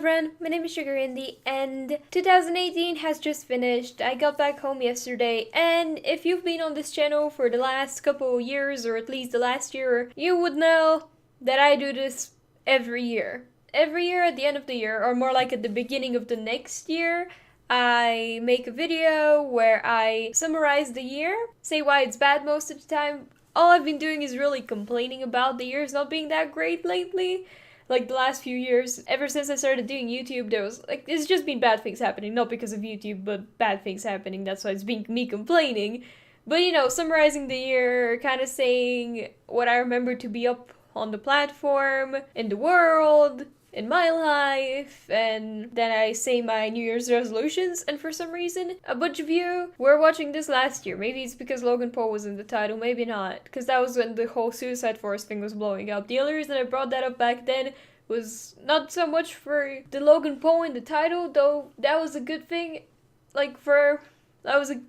everyone, my name is Sugar Indie, and 2018 has just finished. I got back home yesterday, and if you've been on this channel for the last couple of years, or at least the last year, you would know that I do this every year. Every year at the end of the year, or more like at the beginning of the next year, I make a video where I summarize the year, say why it's bad most of the time. All I've been doing is really complaining about the years not being that great lately. Like the last few years, ever since I started doing YouTube, there was like, it's just been bad things happening, not because of YouTube, but bad things happening, that's why it's been me complaining. But you know, summarizing the year, kind of saying what I remember to be up on the platform, in the world, in my life, and then I say my New Year's resolutions, and for some reason, a bunch of you were watching this last year. Maybe it's because Logan Paul was in the title, maybe not, because that was when the whole Suicide Forest thing was blowing up. The only reason I brought that up back then was not so much for the Logan Paul in the title, though that was a good thing, that was a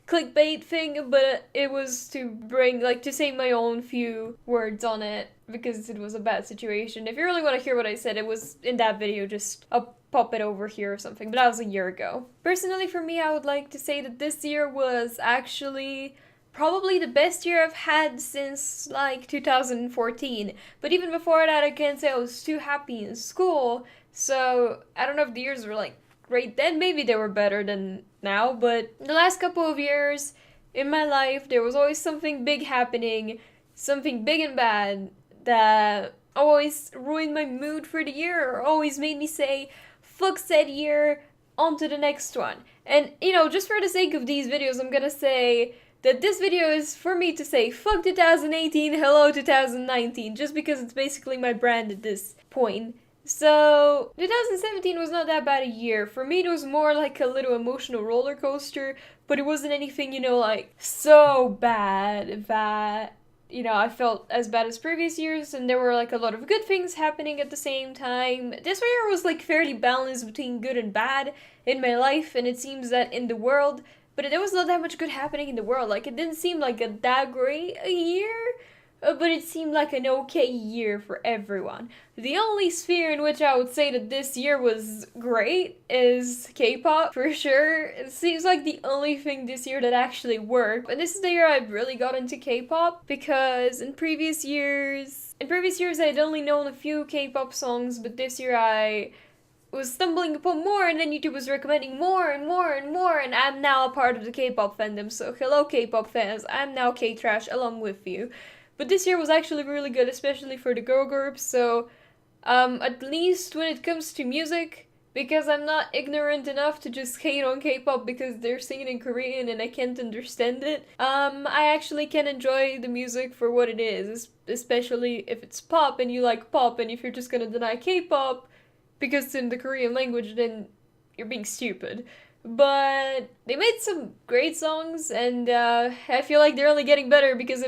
clickbait thing, but it was to bring, to say my own few words on it, because it was a bad situation. If you really want to hear what I said, it was in that video, I'll pop it over here or something, but that was a year ago. Personally, for me, I would like to say that this year was actually probably the best year I've had since, 2014. But even before that, I can't say I was too happy in school, so I don't know if the years were, great then. Maybe they were better than now, but the last couple of years in my life, there was always something big happening, something big and bad, that always ruined my mood for the year, or always made me say, fuck said year, on to the next one. And, just for the sake of these videos, I'm gonna say that this video is for me to say, fuck 2018, hello 2019, just because it's basically my brand at this point. So, 2017 was not that bad a year. For me, it was more like a little emotional roller coaster, but it wasn't anything, so bad that, I felt as bad as previous years, and there were, a lot of good things happening at the same time. This year was, fairly balanced between good and bad in my life, and it seems that in the world, but there was not that much good happening in the world. It didn't seem like that great a year, but it seemed like an okay year for everyone. The only sphere in which I would say that this year was great is K-pop, for sure. It seems like the only thing this year that actually worked. And this is the year I really got into K-pop, because in previous years I'd only known a few K-pop songs, but this year I was stumbling upon more, and then YouTube was recommending more and more and more, and I'm now a part of the K-pop fandom, so hello K-pop fans, I'm now K-Trash along with you. But this year was actually really good, especially for the girl groups, so at least when it comes to music, because I'm not ignorant enough to just hate on K-pop because they're singing in Korean and I can't understand it, I actually can enjoy the music for what it is, especially if it's pop and you like pop, and if you're just gonna deny K-pop because it's in the Korean language, then you're being stupid. But they made some great songs, and I feel like they're only getting better because,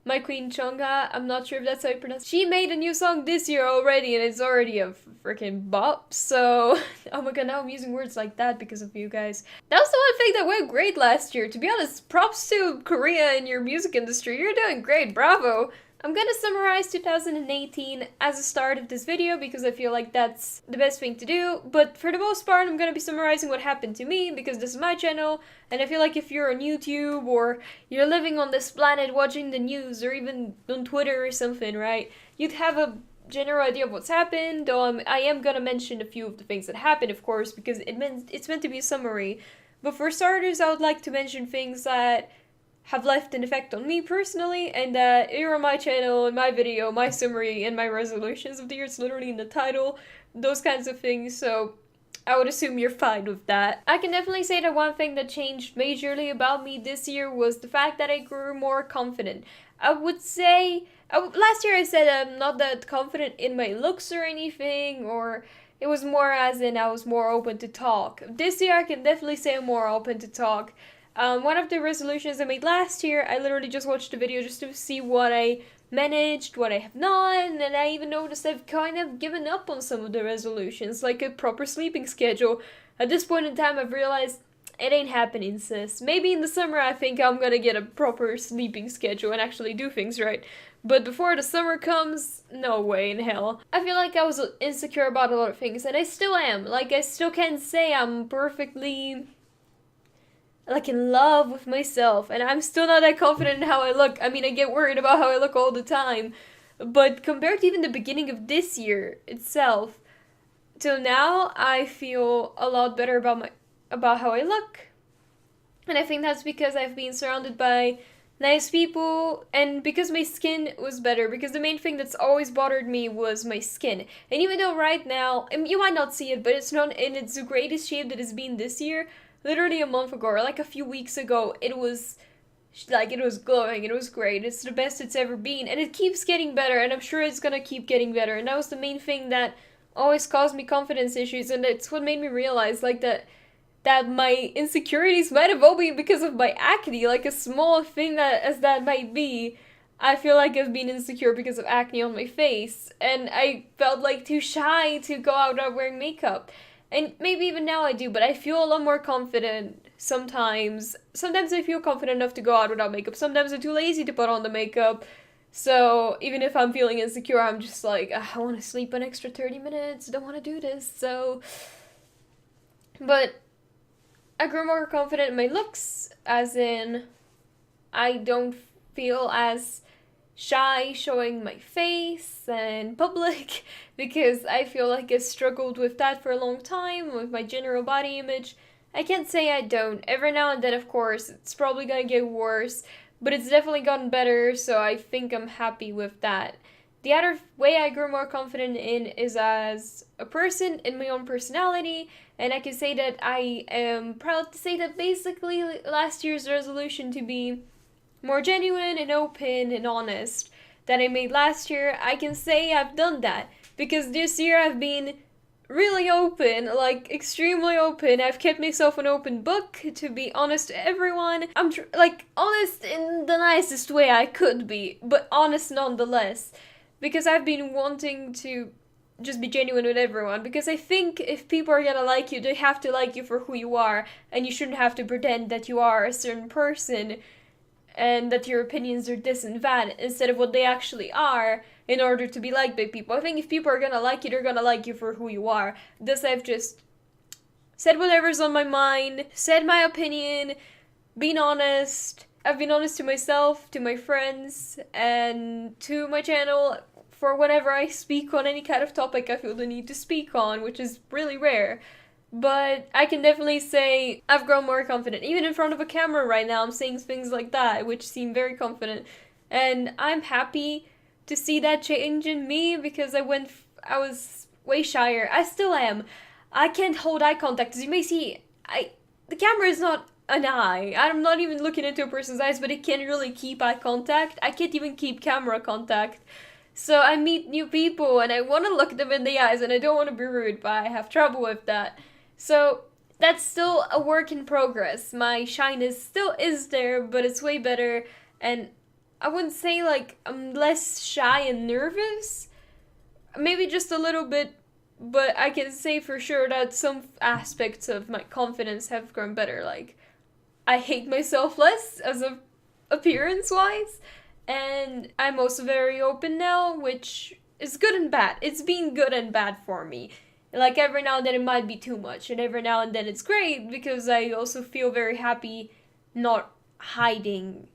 my queen Chungha, I'm not sure if that's how you pronounce it, she made a new song this year already, and it's already a freaking bop, so oh my god, now I'm using words like that because of you guys. That was the one thing that went great last year. To be honest, props to Korea and your music industry, you're doing great, bravo! I'm gonna summarize 2018 as a start of this video because I feel like that's the best thing to do, but for the most part I'm gonna be summarizing what happened to me because this is my channel, and I feel like if you're on YouTube or you're living on this planet watching the news or even on Twitter or something, right, you'd have a general idea of what's happened, though I am gonna mention a few of the things that happened, of course, because it's meant to be a summary. But for starters, I would like to mention things that have left an effect on me personally, and that here on my channel, in my video, my summary, and my resolutions of the year, it's literally in the title, those kinds of things, so I would assume you're fine with that. I can definitely say that one thing that changed majorly about me this year was the fact that I grew more confident. I would say, last year I said I'm not that confident in my looks or anything, or it was more as in I was more open to talk. This year I can definitely say I'm more open to talk. One of the resolutions I made last year, I literally just watched the video just to see what I managed, what I have not, and I even noticed I've kind of given up on some of the resolutions, like a proper sleeping schedule. At this point in time, I've realized it ain't happening, sis. Maybe in the summer I think I'm gonna get a proper sleeping schedule and actually do things right. But before the summer comes, no way in hell. I feel like I was insecure about a lot of things, and I still am. Like, I still can't say I'm perfectly, like, in love with myself, and I'm still not that confident in how I look. I mean, I get worried about how I look all the time. But compared to even the beginning of this year itself, till now, I feel a lot better about how I look. And I think that's because I've been surrounded by nice people, and because my skin was better, because the main thing that's always bothered me was my skin. And even though right now, and you might not see it, but it's not in its greatest shape that it's been this year, literally a month ago, or like a few weeks ago, it was glowing, it was great, it's the best it's ever been, and it keeps getting better, and I'm sure it's gonna keep getting better, and that was the main thing that always caused me confidence issues, and it's what made me realize, like, that my insecurities might have all been because of my acne, like, as small thing that as that might be. I feel like I've been insecure because of acne on my face, and I felt like too shy to go out without wearing makeup. And maybe even now I do, but I feel a lot more confident sometimes. Sometimes I feel confident enough to go out without makeup. Sometimes I'm too lazy to put on the makeup. So even if I'm feeling insecure, I'm just like, I want to sleep an extra 30 minutes. Don't want to do this. So, but I grew more confident in my looks, as in, I don't feel as shy showing my face in public, because I feel like I struggled with that for a long time, with my general body image. I can't say I don't. Every now and then, of course, it's probably gonna get worse, but it's definitely gotten better, so I think I'm happy with that. The other way I grew more confident in is as a person, in my own personality, and I can say that I am proud to say that basically last year's resolution to be more genuine and open and honest that I made last year, I can say I've done that. Because this year I've been really open, like extremely open. I've kept myself an open book, to be honest to everyone. I'm honest in the nicest way I could be, but honest nonetheless. Because I've been wanting to just be genuine with everyone, because I think if people are gonna like you, they have to like you for who you are, and you shouldn't have to pretend that you are a certain person and that your opinions are this and that instead of what they actually are in order to be liked by people. I think if people are gonna like you, they're gonna like you for who you are. Thus, I've just said whatever's on my mind, said my opinion, been honest. I've been honest to myself, to my friends, and to my channel for whenever I speak on any kind of topic I feel the need to speak on, which is really rare. But I can definitely say I've grown more confident. Even in front of a camera right now, I'm saying things like that, which seem very confident. And I'm happy to see that change in me, because I was way shyer. I still am. I can't hold eye contact. As you may see, the camera is not an eye. I'm not even looking into a person's eyes, but I can't really keep eye contact. I can't even keep camera contact. So I meet new people and I want to look them in the eyes and I don't want to be rude, but I have trouble with that. So that's still a work in progress. My shyness still is there, but it's way better. And I wouldn't say like I'm less shy and nervous. Maybe just a little bit, but I can say for sure that some aspects of my confidence have grown better. Like, I hate myself less as a appearance-wise. And I'm also very open now, which is good and bad. It's been good and bad for me. Like, every now and then it might be too much, and every now and then it's great, because I also feel very happy not hiding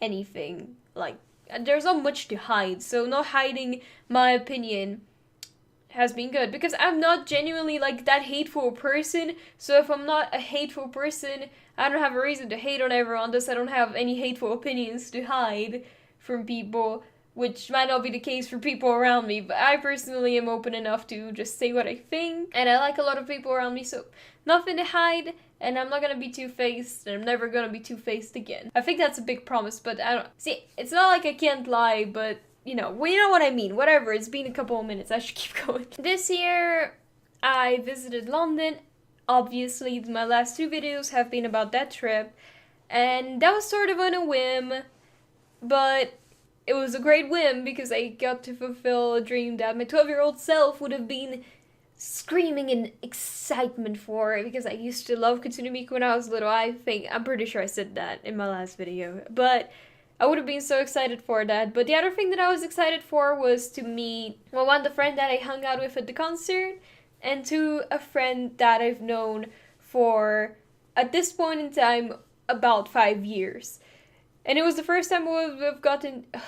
anything. Like, there's not much to hide, so not hiding my opinion has been good, because I'm not genuinely, like, that hateful person, so if I'm not a hateful person, I don't have a reason to hate on everyone, thus I don't have any hateful opinions to hide from people, which might not be the case for people around me, but I personally am open enough to just say what I think, and I like a lot of people around me, so nothing to hide, and I'm not gonna be two-faced, and I'm never gonna be two-faced again. I think that's a big promise, but I don't... See, it's not like I can't lie, but, you know what I mean. Whatever, it's been a couple of minutes, I should keep going. This year, I visited London. Obviously, my last two videos have been about that trip, and that was sort of on a whim, but it was a great whim because I got to fulfill a dream that my 12-year-old self would have been screaming in excitement for, because I used to love Kitsune Miku when I was little. I'm pretty sure I said that in my last video, but I would have been so excited for that. But the other thing that I was excited for was to meet, well, one, the friend that I hung out with at the concert, and two, a friend that I've known for, at this point in time, about 5 years. And it was the first time I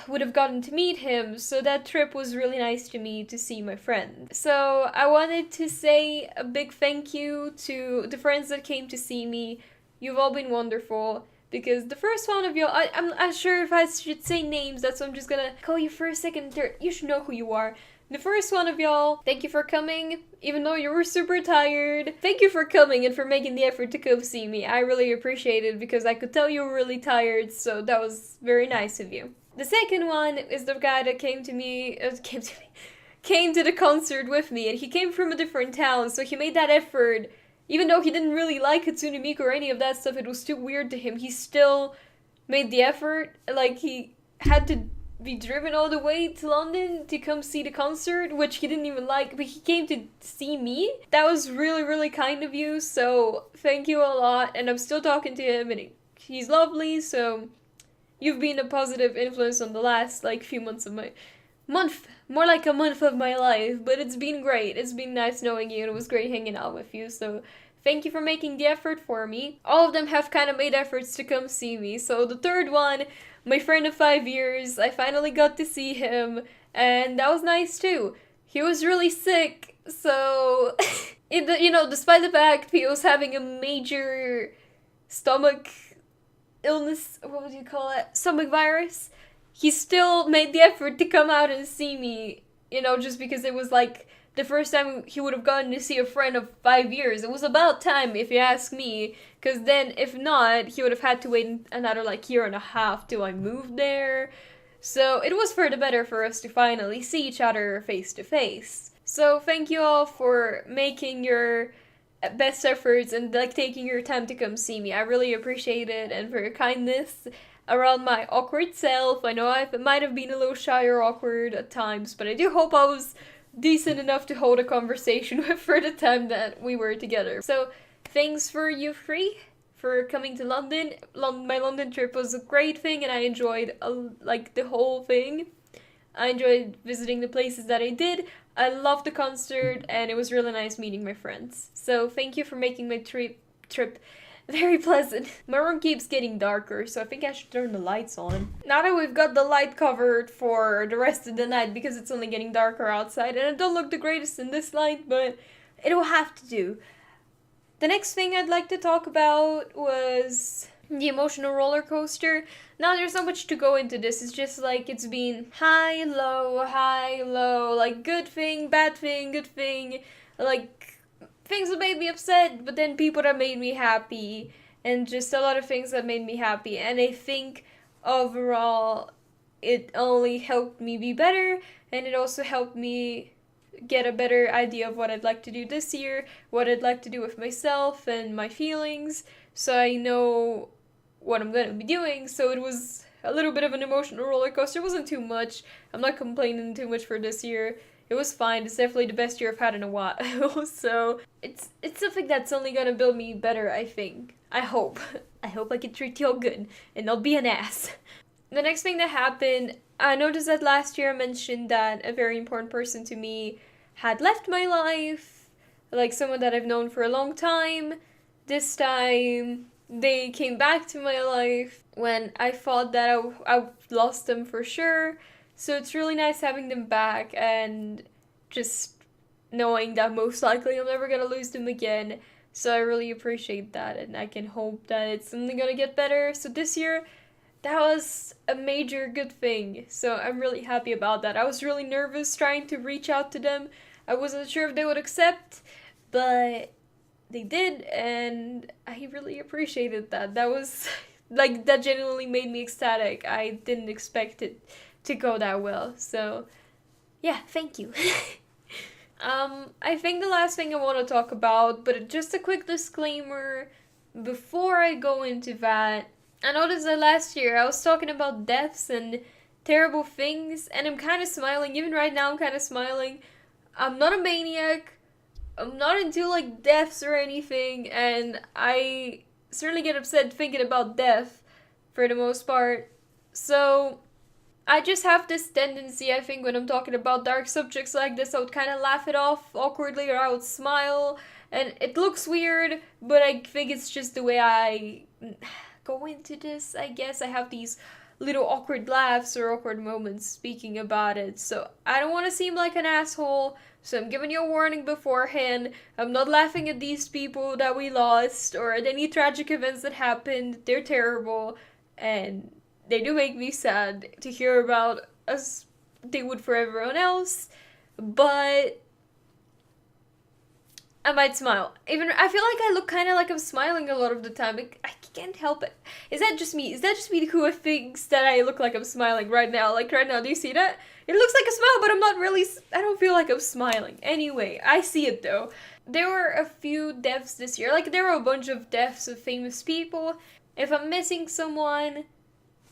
would have gotten to meet him, so that trip was really nice to me to see my friend. So I wanted to say a big thank you to the friends that came to see me. You've all been wonderful, because the first one of y'all, I'm not sure if I should say names, that's why I'm just gonna call you first, second, third. You should know who you are. The first one of y'all, thank you for coming, even though you were super tired. Thank you for coming and for making the effort to come see me. I really appreciate it, because I could tell you were really tired, so that was very nice of you. The second one is the guy that came to the concert with me, and he came from a different town, so he made that effort. Even though he didn't really like Hatsune Miku or any of that stuff, it was too weird to him, he still made the effort. Like, he had to be driven all the way to London to come see the concert, which he didn't even like, but he came to see me. That was really, really kind of you, so thank you a lot, and I'm still talking to him, and he's lovely, so you've been a positive influence on the last, few months of my more like a month of my life, but it's been great. It's been nice knowing you, and it was great hanging out with you, so thank you for making the effort for me. All of them have kind of made efforts to come see me, so the third one, my friend of 5 years, I finally got to see him, and that was nice too. He was really sick, so, despite the fact he was having a major stomach illness, what would you call it? Stomach virus, he still made the effort to come out and see me, just because it was the first time he would have gotten to see a friend of 5 years. It was about time, if you ask me, because then, if not, he would have had to wait another, year and a half till I moved there. So, it was for the better for us to finally see each other face to face. So, thank you all for making your best efforts and, taking your time to come see me. I really appreciate it, and for your kindness around my awkward self. I know I might have been a little shy or awkward at times, but I do hope I was decent enough to hold a conversation with for the time that we were together. So, thanks for you three for coming to London. My London trip was a great thing, and I enjoyed the whole thing. I enjoyed visiting the places that I did. I loved the concert, and it was really nice meeting my friends. So, thank you for making my trip very pleasant. My room keeps getting darker, so I think I should turn the lights on. Now that we've got the light covered for the rest of the night, because it's only getting darker outside, and it don't look the greatest in this light, but it'll have to do. The next thing I'd like to talk about was the emotional roller coaster. Now, there's not much to go into this. It's just it's been high, low, good thing, bad thing, good thing, things that made me upset, but then people that made me happy, and just a lot of things that made me happy. And I think overall it only helped me be better, and it also helped me get a better idea of what I'd like to do this year, what I'd like to do with myself and my feelings, so I know what I'm gonna be doing. So it was a little bit of an emotional roller coaster. It wasn't too much. I'm not complaining too much for this year. It was fine. It's definitely the best year I've had in a while. So it's something that's only gonna build me better, I think. I hope. I hope I can treat y'all good and not be an ass. The next thing that happened, I noticed that last year I mentioned that a very important person to me had left my life, someone that I've known for a long time. This time, they came back to my life when I thought that I lost them for sure. So it's really nice having them back, and just knowing that most likely I'm never gonna lose them again. So I really appreciate that, and I can hope that it's only gonna get better. So this year, that was a major good thing. So I'm really happy about that. I was really nervous trying to reach out to them. I wasn't sure if they would accept, but they did, and I really appreciated that. That was, that genuinely made me ecstatic. I didn't expect it to go that well. So, yeah, thank you. I think the last thing I want to talk about, but just a quick disclaimer before I go into that. I noticed that last year I was talking about deaths and terrible things, and I'm kind of smiling. Even right now, I'm kind of smiling. I'm not a maniac. I'm not into like deaths or anything, and I certainly get upset thinking about death for the most part. So I just have this tendency, I think, when I'm talking about dark subjects like this, I would kind of laugh it off awkwardly or I would smile. And it looks weird, but I think it's just the way I go into this, I guess. I have these little awkward laughs or awkward moments speaking about it. So I don't want to seem like an asshole. So I'm giving you a warning beforehand. I'm not laughing at these people that we lost or at any tragic events that happened. They're terrible. And they do make me sad to hear about, as they would for everyone else, but I might smile. Even I feel like I look kind of like I'm smiling a lot of the time. I can't help it. Is that just me? Is that just me who thinks that I look like I'm smiling right now? Like right now, do you see that? It looks like a smile, but I'm not really. I don't feel like I'm smiling. Anyway, I see it though. There were a few deaths this year. Like there were a bunch of deaths of famous people. If I'm missing someone,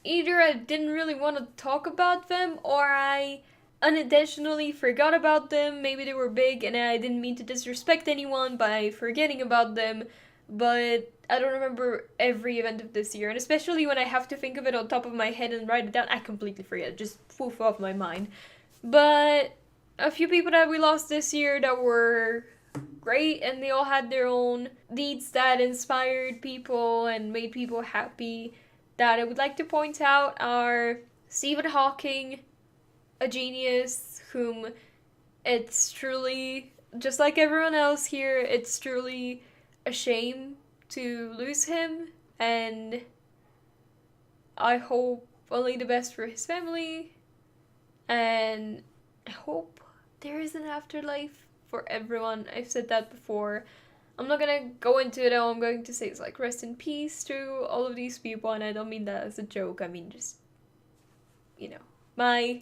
either I didn't really want to talk about them or I unintentionally forgot about them. Maybe they were big and I didn't mean to disrespect anyone by forgetting about them, but I don't remember every event of this year, and especially when I have to think of it on top of my head and write it down, I completely forget. Just poof off my mind. But a few people that we lost this year that were great, and they all had their own deeds that inspired people and made people happy, that I would like to point out are Stephen Hawking, a genius whom it's truly, just like everyone else here, it's truly a shame to lose him, and I hope only the best for his family, and I hope there is an afterlife for everyone. I've said that before. I'm not gonna go into it. All I'm going to say is like rest in peace to all of these people, and I don't mean that as a joke. I mean just, my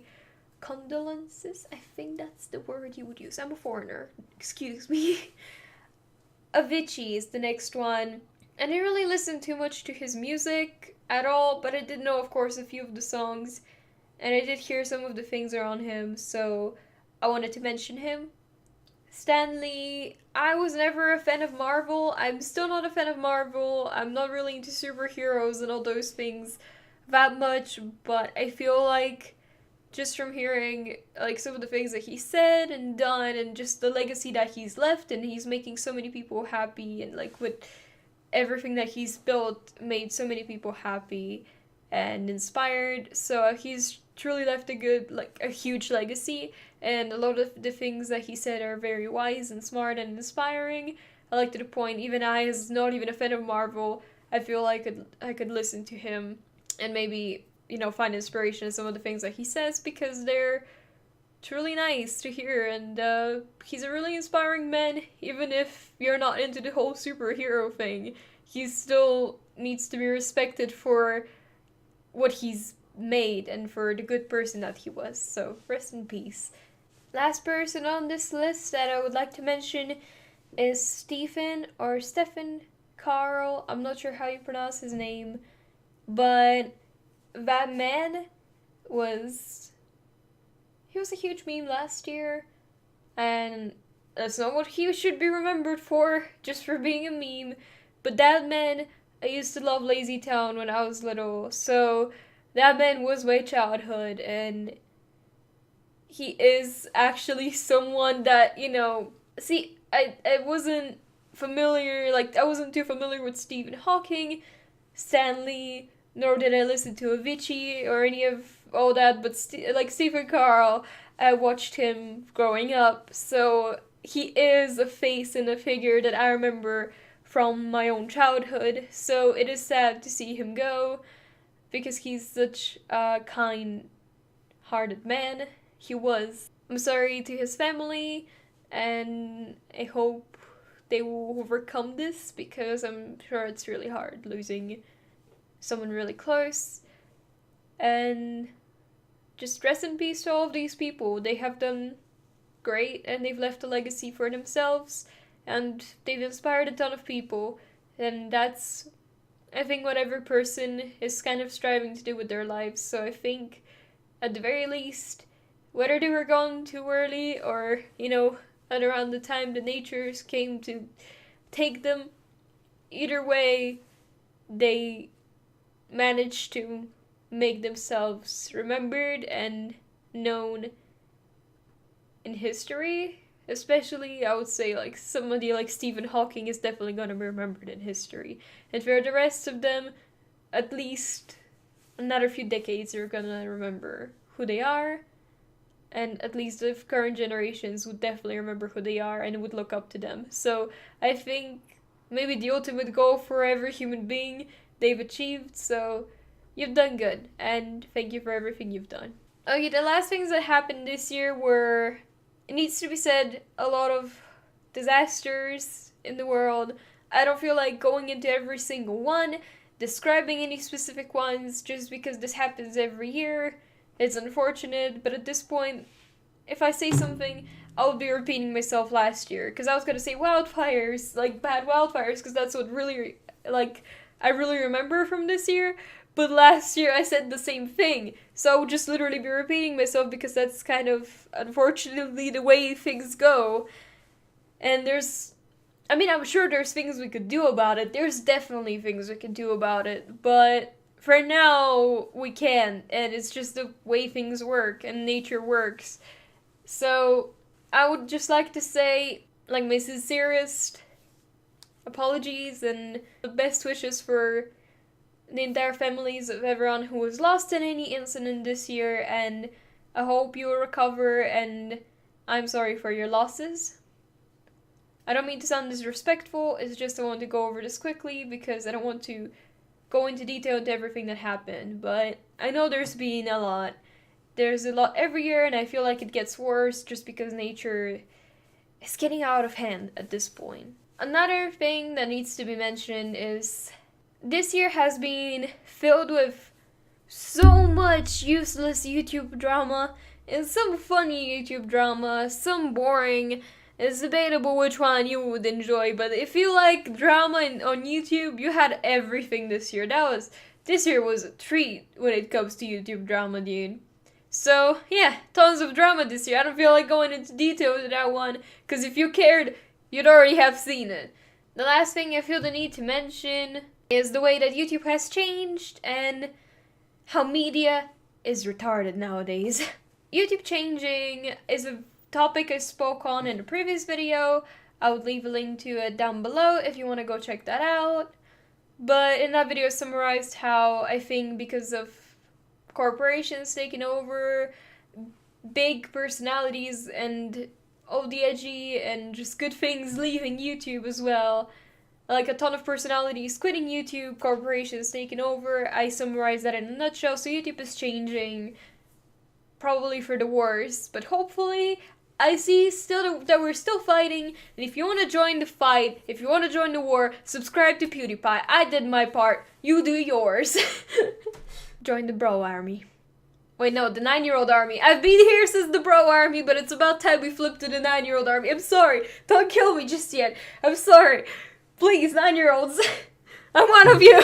condolences. I think that's the word you would use. I'm a foreigner. Excuse me. Avicii is the next one. I didn't really listen too much to his music at all, but I did know, of course, a few of the songs, and I did hear some of the things around him, so I wanted to mention him. Stan Lee, I was never a fan of Marvel. I'm still not a fan of Marvel. I'm not really into superheroes and all those things that much, but I feel like just from hearing like some of the things that he said and done and just the legacy that he's left, and he's making so many people happy, and like with everything that he's built made so many people happy and inspired. So he's truly left a huge legacy, and a lot of the things that he said are very wise and smart and inspiring. I like to the point, even I, as not even a fan of Marvel, I feel like I could listen to him and maybe, find inspiration in some of the things that he says, because they're truly nice to hear, and he's a really inspiring man. Even if you're not into the whole superhero thing, he still needs to be respected for what he's made and for the good person that he was. So rest in peace. Last person on this list that I would like to mention is Stephen Carl. I'm not sure how you pronounce his name, but that man he was a huge meme last year, and that's not what he should be remembered for, just for being a meme. But that man, I used to love Lazy Town when I was little, so that man was my childhood, and he is actually someone that, see, I wasn't I wasn't too familiar with Stephen Hawking, Stan Lee, nor did I listen to Avicii or any of all that, but Stephen Carl, I watched him growing up, so he is a face and a figure that I remember from my own childhood, so it is sad to see him go, because he's such a kind-hearted man. He was. I'm sorry to his family, and I hope they will overcome this, because I'm sure it's really hard losing someone really close. And just rest in peace to all of these people. They have done great, and they've left a legacy for themselves, and they've inspired a ton of people, and that's, I think, what every person is kind of striving to do with their lives. So I think, at the very least, whether they were gone too early or, and around the time the natures came to take them. Either way, they managed to make themselves remembered and known in history. Especially, I would say, like, somebody like Stephen Hawking is definitely gonna be remembered in history. And for the rest of them, at least another few decades are gonna remember who they are. And at least the current generations would definitely remember who they are and would look up to them. So I think maybe the ultimate goal for every human being they've achieved. So you've done good, and thank you for everything you've done. Okay, the last things that happened this year were, it needs to be said, a lot of disasters in the world. I don't feel like going into every single one, describing any specific ones, just because this happens every year. It's unfortunate, but at this point, if I say something, I'll be repeating myself last year. Because I was gonna say wildfires, like bad wildfires, because that's what really, like, I really remember from this year. But last year I said the same thing. So I would just literally be repeating myself because that's kind of, unfortunately, the way things go. And I'm sure there's things we could do about it. There's definitely things we can do about it. But for now, we can't, and it's just the way things work and nature works. So I would just like to say, like, my sincerest apologies and the best wishes for the entire families of everyone who was lost in any incident this year, and I hope you will recover, and I'm sorry for your losses. I don't mean to sound disrespectful, it's just I want to go over this quickly because I don't want to go into detail into everything that happened, but I know there's been a lot. There's a lot every year, and I feel like it gets worse just because nature is getting out of hand at this point. Another thing that needs to be mentioned is this year has been filled with so much useless YouTube drama, and some funny YouTube drama, some boring. It's debatable which one you would enjoy, but if you like drama on YouTube, you had everything this year. This year was a treat when it comes to YouTube drama, dude. So, yeah, tons of drama this year. I don't feel like going into detail with that one, because if you cared, you'd already have seen it. The last thing I feel the need to mention is the way that YouTube has changed, and how media is retarded nowadays. YouTube changing is a topic I spoke on in the previous video. I would leave a link to it down below if you want to go check that out. But in that video I summarized how I think because of corporations taking over, big personalities and all the edgy and just good things leaving YouTube as well, like a ton of personalities quitting YouTube, corporations taking over, I summarized that in a nutshell. So YouTube is changing, probably for the worse, but hopefully I see still that we're still fighting, and if you want to join the fight, if you want to join the war, subscribe to PewDiePie. I did my part, you do yours. Join the bro army. Wait, no, the 9-year-old army. I've been here since the bro army, but it's about time we flip to the 9-year-old army. I'm sorry, don't kill me just yet. I'm sorry. Please, 9-year-olds. I'm one of you.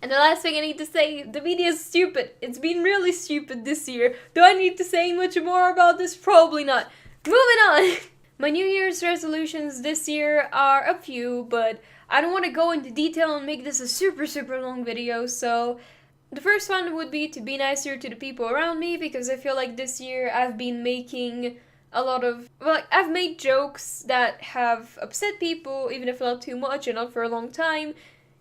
And the last thing I need to say, the media is stupid. It's been really stupid this year. Do I need to say much more about this? Probably not. Moving on. My New Year's resolutions this year are a few, but I don't want to go into detail and make this a super long video, so the first one would be to be nicer to the people around me, because I feel like this year I've been making a lot of, I've made jokes that have upset people, even if not too much and not for a long time.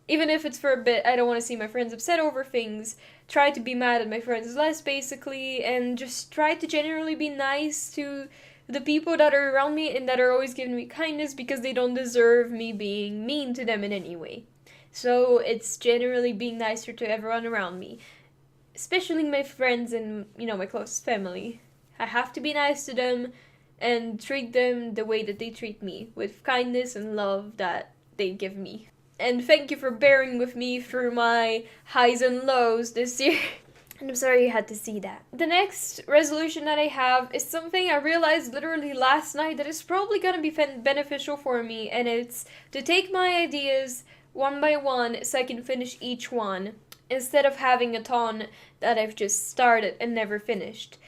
Even if it's for a bit, I don't want to see my friends upset over things. Try to be mad at my friends less, basically, and just try to generally be nice to the people that are around me and that are always giving me kindness, because they don't deserve me being mean to them in any way. So it's generally being nicer to everyone around me, especially my friends and, my closest family. I have to be nice to them and treat them the way that they treat me, with kindness and love that they give me. And thank you for bearing with me through my highs and lows this year. And I'm sorry you had to see that. The next resolution that I have is something I realized literally last night that is probably gonna be beneficial for me, and it's to take my ideas one by one so I can finish each one, instead of having a ton that I've just started and never finished.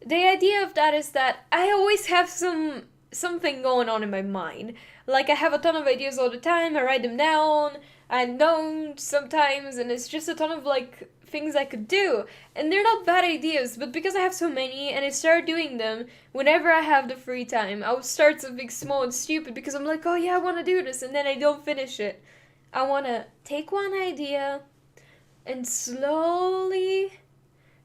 The idea of that is that I always have some something going on in my mind. Like, I have a ton of ideas all the time, I write them down, I don't sometimes, and it's just a ton of, like, things I could do. And they're not bad ideas, but because I have so many, and I start doing them whenever I have the free time, I would start something small and stupid because I'm like, oh yeah, I want to do this, and then I don't finish it. I want to take one idea and slowly,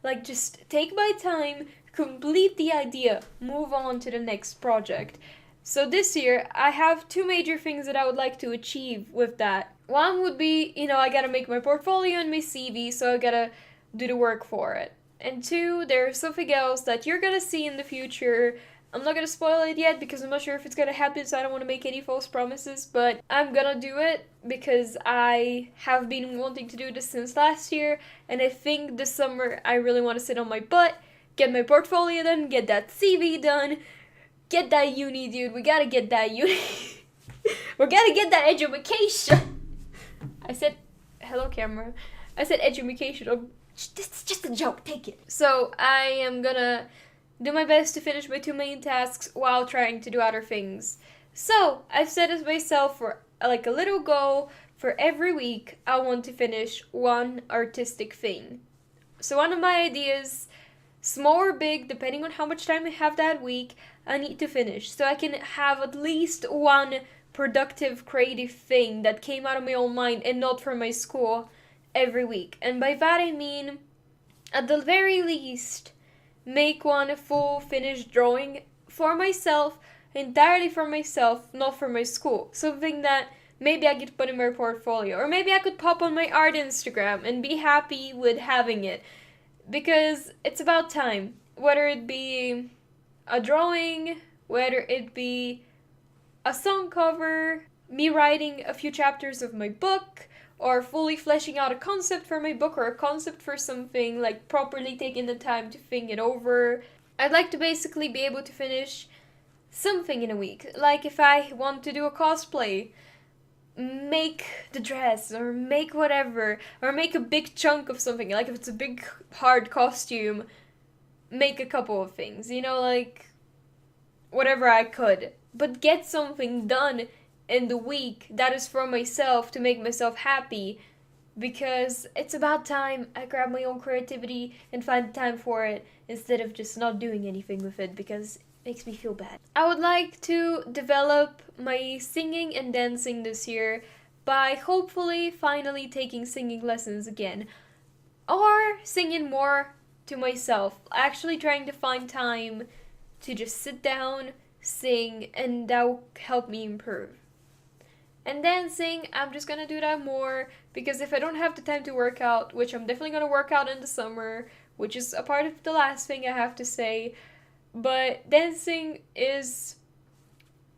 like, just take my time, complete the idea, move on to the next project. So this year, I have two major things that I would like to achieve with that. One would be, I gotta make my portfolio and my CV, so I gotta do the work for it. And two, there's something else that you're gonna see in the future. I'm not gonna spoil it yet because I'm not sure if it's gonna happen, so I don't want to make any false promises, but I'm gonna do it because I have been wanting to do this since last year, and I think this summer I really want to sit on my butt, get my portfolio done, get that CV done, get that uni, dude. We gotta get that uni. We gotta get that education. I said, hello camera. I said education. Oh, this is just a joke, take it. So I am gonna do my best to finish my two main tasks while trying to do other things. So I've set as myself for like a little goal for every week. I want to finish one artistic thing. So one of my ideas, small or big, depending on how much time I have that week, I need to finish. So I can have at least one productive, creative thing that came out of my own mind and not from my school every week. And by that I mean, at the very least, make one full finished drawing for myself, entirely for myself, not for my school. Something that maybe I could put in my portfolio, or maybe I could pop on my art Instagram and be happy with having it. Because it's about time. Whether it be a drawing, whether it be a song cover, me writing a few chapters of my book, or fully fleshing out a concept for my book or a concept for something, like properly taking the time to think it over. I'd like to basically be able to finish something in a week. Like if I want to do a cosplay, make the dress or make whatever, or make a big chunk of something. Like if it's a big hard costume, make a couple of things, like whatever I could. But get something done in the week that is for myself to make myself happy, because it's about time I grab my own creativity and find time for it instead of just not doing anything with it because it makes me feel bad. I would like to develop my singing and dancing this year by hopefully finally taking singing lessons again, or singing more to myself, actually trying to find time to just sit down, sing, and that will help me improve. And dancing, I'm just gonna do that more, because if I don't have the time to work out, which I'm definitely gonna work out in the summer, which is a part of the last thing I have to say, but dancing is,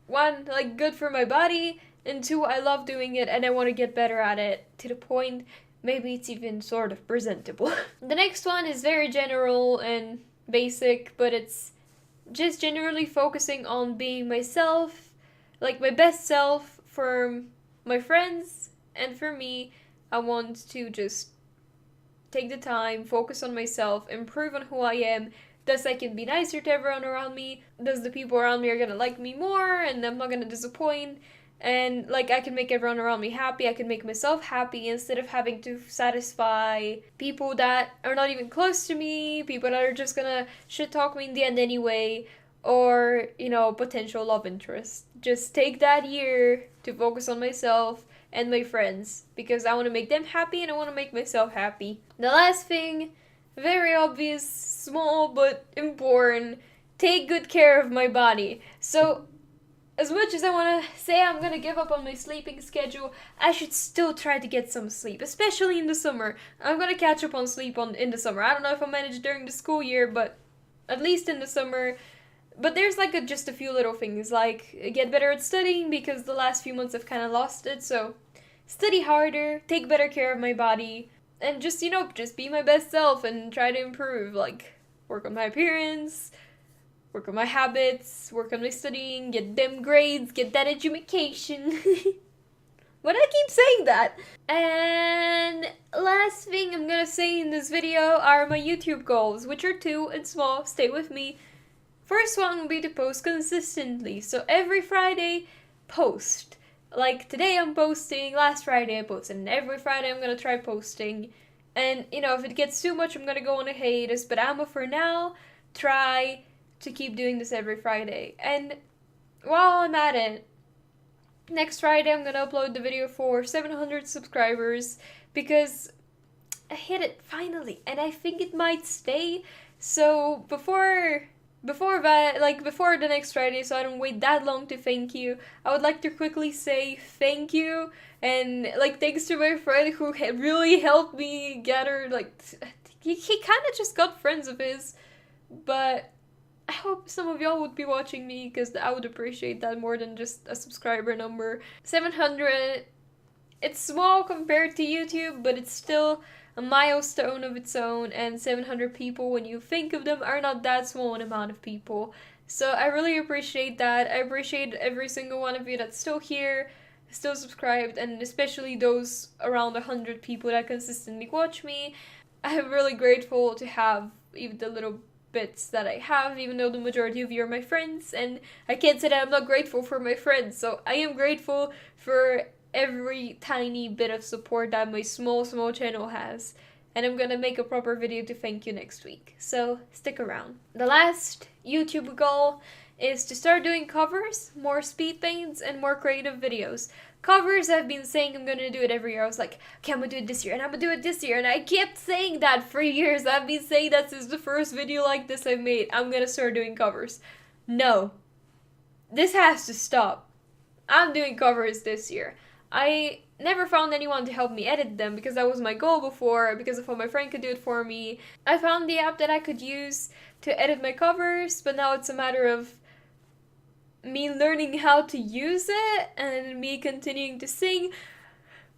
one, like good for my body, and two, I love doing it and I want to get better at it to the point maybe it's even sort of presentable. The next one is very general and basic, but it's just generally focusing on being myself, like my best self for my friends and for me. I want to just take the time, focus on myself, improve on who I am, thus I can be nicer to everyone around me, thus the people around me are gonna like me more and I'm not gonna disappoint, and like I can make everyone around me happy, I can make myself happy instead of having to satisfy people that are not even close to me, people that are just gonna shit talk me in the end anyway, or, potential love interest. Just take that year to focus on myself and my friends, because I want to make them happy and I want to make myself happy. The last thing, very obvious, small but important, take good care of my body. So, as much as I want to say I'm gonna give up on my sleeping schedule, I should still try to get some sleep, especially in the summer. I'm gonna catch up on sleep in the summer. I don't know if I'll manage during the school year, but at least in the summer. But there's just a few little things, like get better at studying, because the last few months I've kind of lost it, so study harder, take better care of my body, and just be my best self and try to improve, like work on my appearance, work on my habits, work on my studying, get them grades, get that education. Why do I keep saying that? And last thing I'm gonna say in this video are my YouTube goals, which are 2 and small, stay with me. First one will be to post consistently. So every Friday, post. Like today I'm posting, last Friday I posted, and every Friday I'm gonna try posting. And, you know, if it gets too much, I'm gonna go on a hiatus, but I'ma for now try to keep doing this every Friday. And while I'm at it, next Friday I'm gonna upload the video for 700 subscribers because I hit it finally, and I think it might stay. So before that, like before the next Friday, so I don't wait that long to thank you, I would like to quickly say thank you, and like thanks to my friend who really helped me gather, like he kind of just got friends of his, but I hope some of y'all would be watching me because I would appreciate that more than just a subscriber number. 700, it's small compared to YouTube, but it's still a milestone of its own, and 700 people, when you think of them, are not that small an amount of people. So I really appreciate that. I appreciate every single one of you that's still here, still subscribed, and especially those around 100 people that consistently watch me. I'm really grateful to have even the little bits that I have, even though the majority of you are my friends, and I can't say that I'm not grateful for my friends, so I am grateful for every tiny bit of support that my small channel has, and I'm gonna make a proper video to thank you next week, so stick around. The last YouTube goal is to start doing covers, more speed paints, and more creative videos. Covers, I've been saying I'm gonna do it every year. I was like, okay, I'm gonna do it this year, and I'm gonna do it this year, and I kept saying that for years. I've been saying that since the first video like this I made. I'm gonna start doing covers. No. This has to stop. I'm doing covers this year. I never found anyone to help me edit them because that was my goal before, because I thought my friend could do it for me. I found the app that I could use to edit my covers, but now it's a matter of me learning how to use it and me continuing to sing.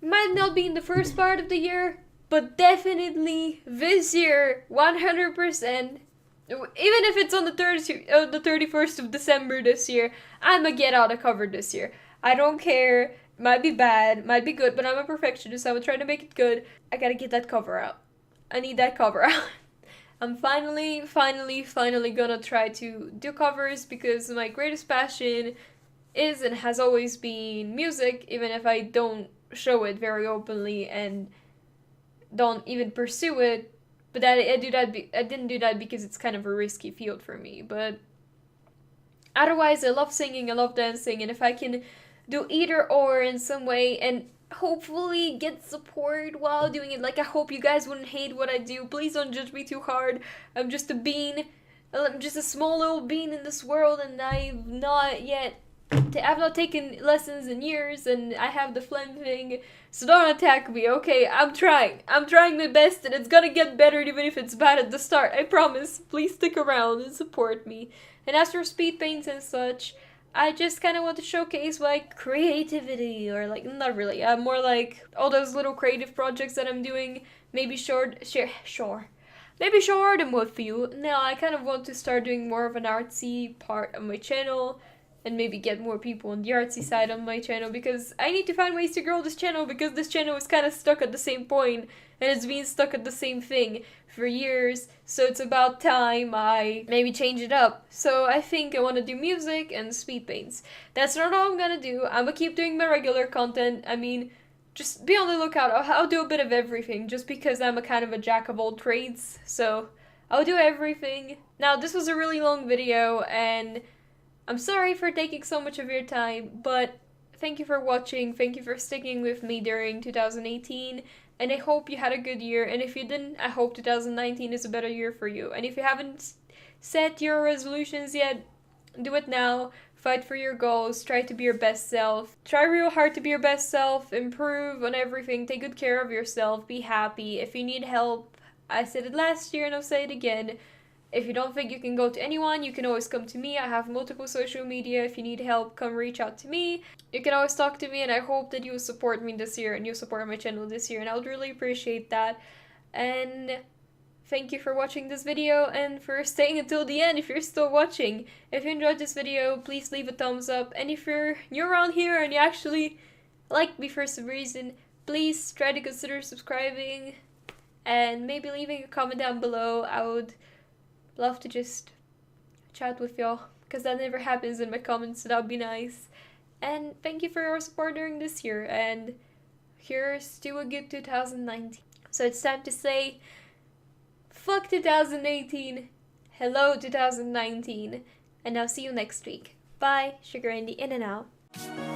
Might not be in the first part of the year, but definitely this year, 100%. Even if it's on the 31st of December this year, I'ma get out a cover this year. I don't care. Might be bad, might be good, but I'm a perfectionist, so I'm gonna try to make it good. I gotta get that cover out. I need that cover out. I'm finally gonna try to do covers because my greatest passion is and has always been music, even if I don't show it very openly and don't even pursue it. But I didn't do that because it's kind of a risky field for me. But otherwise, I love singing, I love dancing, and if I can do either or in some way and hopefully get support while doing it. Like, I hope you guys wouldn't hate what I do. Please don't judge me too hard. I'm just a bean. I'm just a small little bean in this world, and I've not taken lessons in years, and I have the phlegm thing, so don't attack me, okay? I'm trying my best, and it's gonna get better even if it's bad at the start, I promise. Please stick around and support me. And as for speed paints and such, I just kind of want to showcase like creativity, or like, not really, more like all those little creative projects that I'm doing, maybe share them with you. Now I kind of want to start doing more of an artsy part of my channel, and maybe get more people on the artsy side on my channel, because I need to find ways to grow this channel, because this channel is kind of stuck at the same point, and it's been stuck at the same thing for years, so it's about time I maybe change it up. So I think I want to do music and speed paints. That's not all I'm gonna do. I'm gonna keep doing my regular content. I mean, just be on the lookout. I'll do a bit of everything, just because I'm a kind of a jack of all trades, so I'll do everything. Now, this was a really long video, and I'm sorry for taking so much of your time, but thank you for watching, thank you for sticking with me during 2018, and I hope you had a good year, and if you didn't, I hope 2019 is a better year for you. And if you haven't set your resolutions yet, do it now. Fight for your goals, try to be your best self. Try real hard to be your best self, improve on everything, take good care of yourself, be happy. If you need help, I said it last year and I'll say it again. If you don't think you can go to anyone, you can always come to me. I have multiple social media. If you need help, come reach out to me. You can always talk to me, and I hope that you'll support me this year and you'll support my channel this year, and I would really appreciate that. And thank you for watching this video and for staying until the end if you're still watching. If you enjoyed this video, please leave a thumbs up, and if you're new around here and you actually like me for some reason, please try to consider subscribing and maybe leaving a comment down below. I would love to just chat with y'all, because that never happens in my comments, so that would be nice. And thank you for your support during this year, and here's to a good 2019. So it's time to say, fuck 2018, hello 2019, and I'll see you next week. Bye, Sugar Andy in and out.